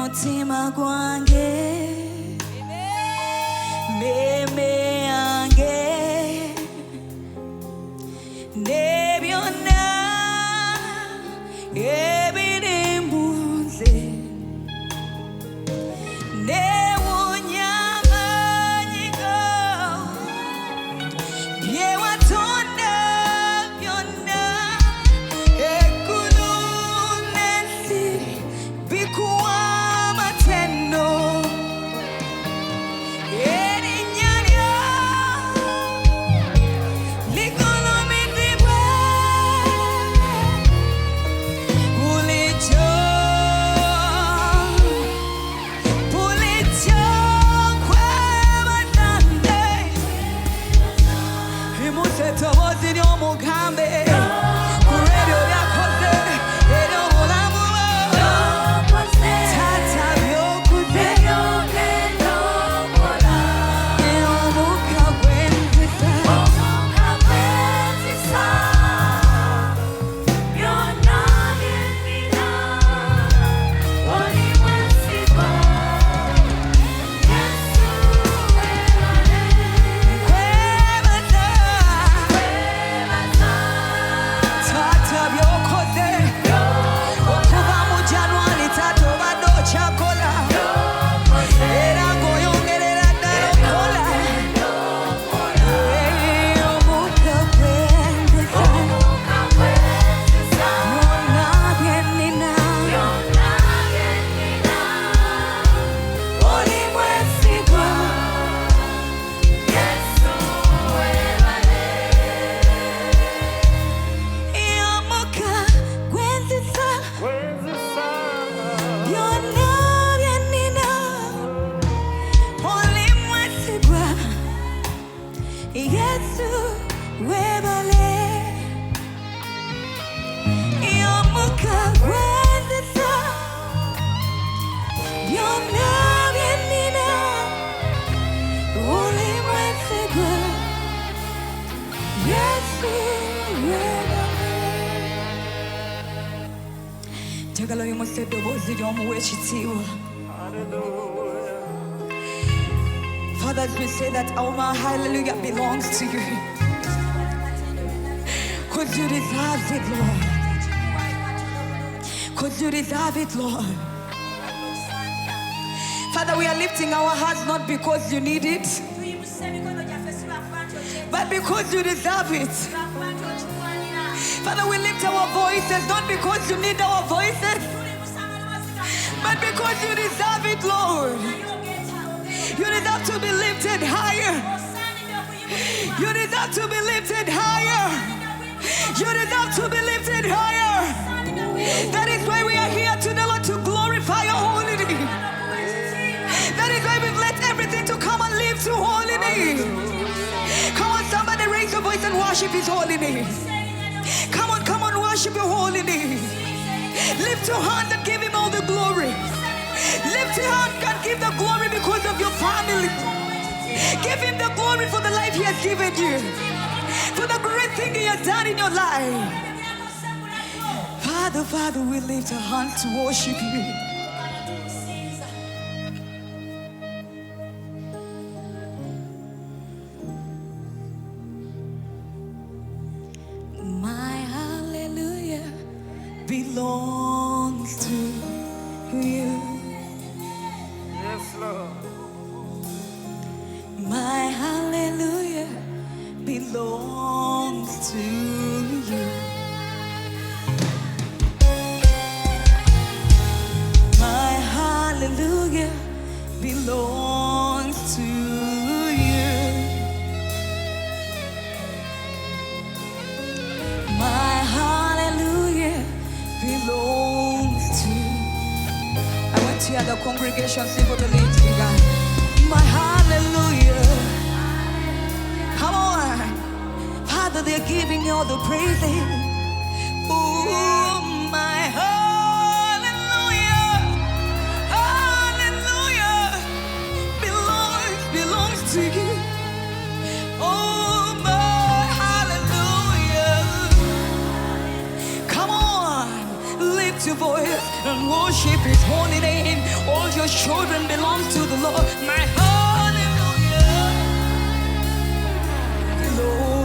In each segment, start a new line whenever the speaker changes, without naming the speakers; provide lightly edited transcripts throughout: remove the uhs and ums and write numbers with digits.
mutima gwange meme yange nebyonna ebirimbuze newunyanganyigo byewatonda byonna eggulu n'ensi bikuwa amatendo erinnya lyo ligulumizibwe bulijjo kwebatange imuse ettoboozi ly'omugambe ku ebyo byakoze eri obulamu bwo taata by'okuze omukka gwenzisa taata by'okoze okuva mu January taata obadde okyakola era ng'oyongerera ddala okukola omukka gwenzisa byonna bye nnina oli mwesigwa omukka gwenzisa byonna bye nnina oli mwesigwa Yesu weebale omukka gwenzisa byonna bye nnina oli mwesigwa Yesu weebale njagala oyimusa eddoboozi ly'omuwa ekitiibwa Father, as we say that all my hallelujah belongs to you. Cause you deserve it, Lord. Cause you deserve it, Lord. Father, we are lifting our hearts not because you need it, but because you deserve it. Father, we lift our voices not because you need our voices, but because you deserve it, Lord. You deserve to be lifted higher. You deserve to be lifted higher. You deserve to be lifted higher. That is why we are here today, Lord, to glorify your holy name. That is why we've let everything to come and live to holy name. Come on, somebody raise your voice and worship his holy name. Come on, worship your holy name. Lift your hand and give him all the glory. Lift your hand and give the glory because of your family. Give him the glory for the life he has given you, for the great thing he has done in your life. Father, we lift our hands to worship you. My hallelujah belongs to you.
Yes, Lord.
My hallelujah belongs to you. My hallelujah belongs to you. My hallelujah belongs to you. I want to hear the congregation sing for the lead singer. My hallelujah. Come on. Father, they're giving you all the praises. Oh, my hallelujah. Hallelujah. Belongs to you. Oh, my hallelujah. Come on. Lift your voice and worship His holy name. All your children belong to the Lord. My hallelujah, Lord.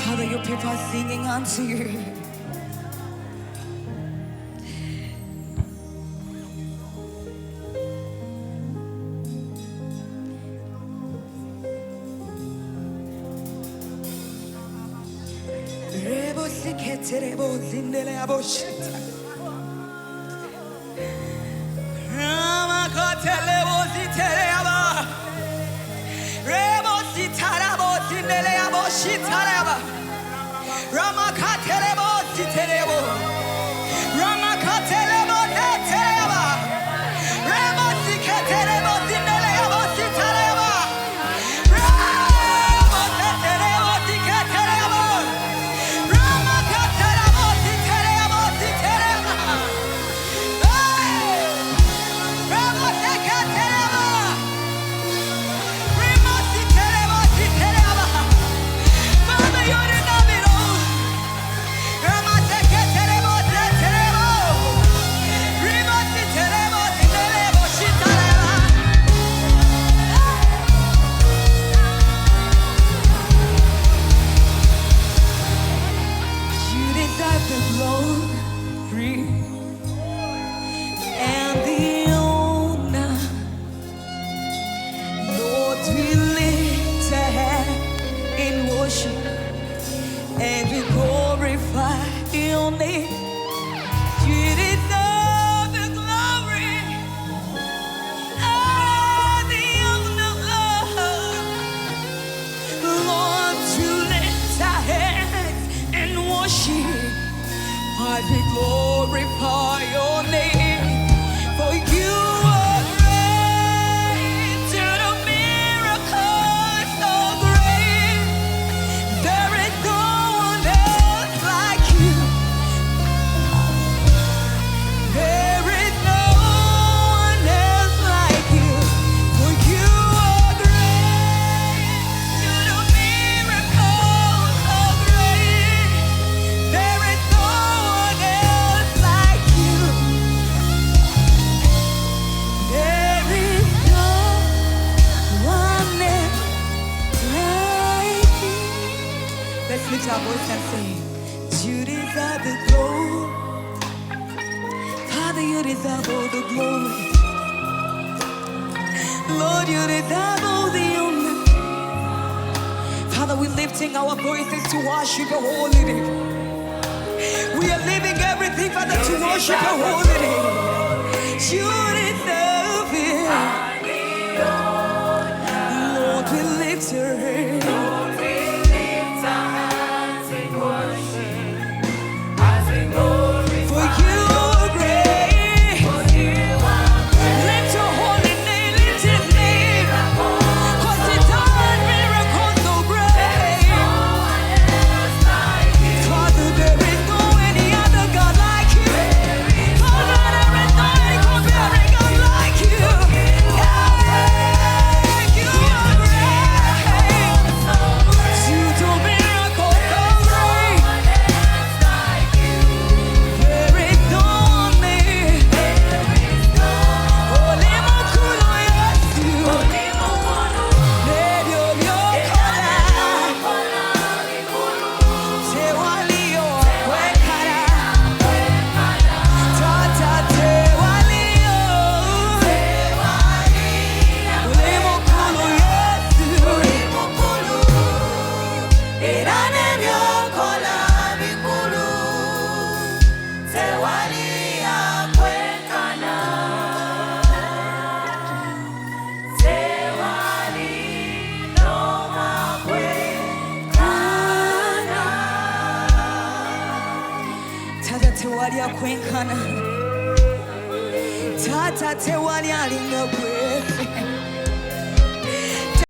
Father, your people are singing unto you.
Take
lift our voice and sing. You deserve the glory. Father, you deserve all the glory. Lord, you deserve all the honor. Father, we're lifting our voices to worship your holy name. We are leaving everything, Father, to worship your holy name. You deserve it. Lord, we lift your hand. Tata tewali alinga bwe